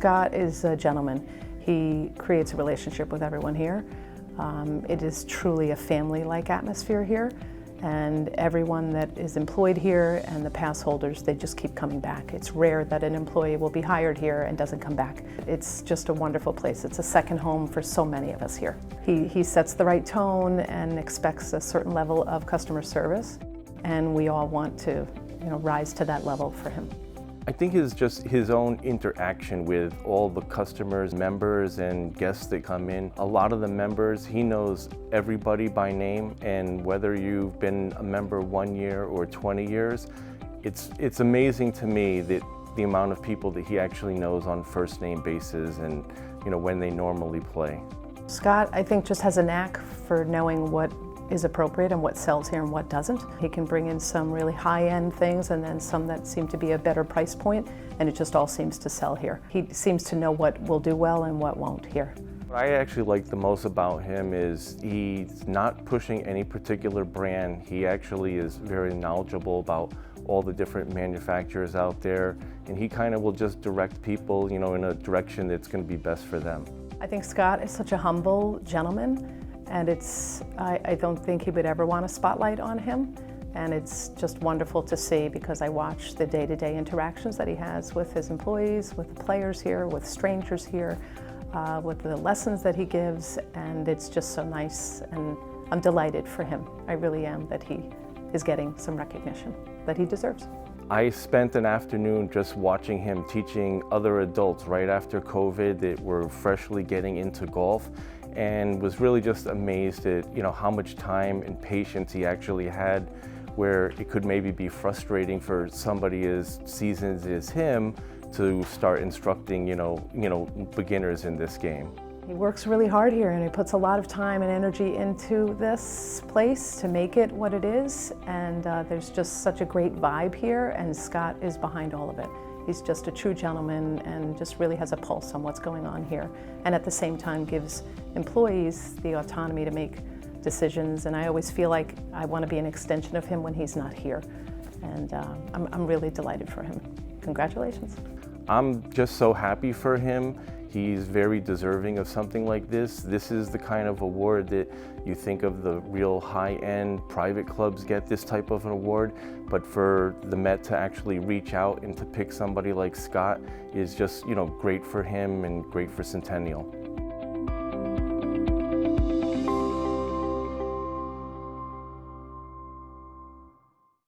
Scott is a gentleman. He creates a relationship with everyone here. It is truly a family-like atmosphere here, and everyone that is employed here and the pass holders, they just keep coming back. It's rare that an employee will be hired here and doesn't come back. It's just a wonderful place. It's a second home for so many of us here. He sets the right tone and expects a certain level of customer service, and we all want to, rise to that level for him. I think it's just his own interaction with all the customers, members, and guests that come in. A lot of the members, he knows everybody by name, and whether you've been a member 1 year or 20 years, it's amazing to me that the amount of people that he actually knows on first name basis and when they normally play. Scott, I think, just has a knack for knowing what is appropriate and what sells here and what doesn't. He can bring in some really high-end things and then some that seem to be a better price point, and it just all seems to sell here. He seems to know what will do well and what won't here. What I actually like the most about him is he's not pushing any particular brand. He actually is very knowledgeable about all the different manufacturers out there, and he kind of will just direct people, in a direction that's going to be best for them. I think Scott is such a humble gentleman, and I don't think he would ever want a spotlight on him. And it's just wonderful to see, because I watch the day-to-day interactions that he has with his employees, with the players here, with strangers here, with the lessons that he gives, and it's just so nice, and I'm delighted for him. I really am, that he is getting some recognition that he deserves. I spent an afternoon just watching him teaching other adults right after COVID that were freshly getting into golf, and was really just amazed at how much time and patience he actually had, where it could maybe be frustrating for somebody as seasoned as him to start instructing beginners in this game. He works really hard here, and he puts a lot of time and energy into this place to make it what it is, and there's just such a great vibe here, and Scott is behind all of it. He's just a true gentleman and just really has a pulse on what's going on here, and at the same time gives employees the autonomy to make decisions, and I always feel like I want to be an extension of him when he's not here, and I'm really delighted for him. Congratulations. I'm just so happy for him. He's very deserving of something like this. This is the kind of award that you think of the real high-end private clubs get this type of an award, but for the Met to actually reach out and to pick somebody like Scott is just, great for him and great for Centennial.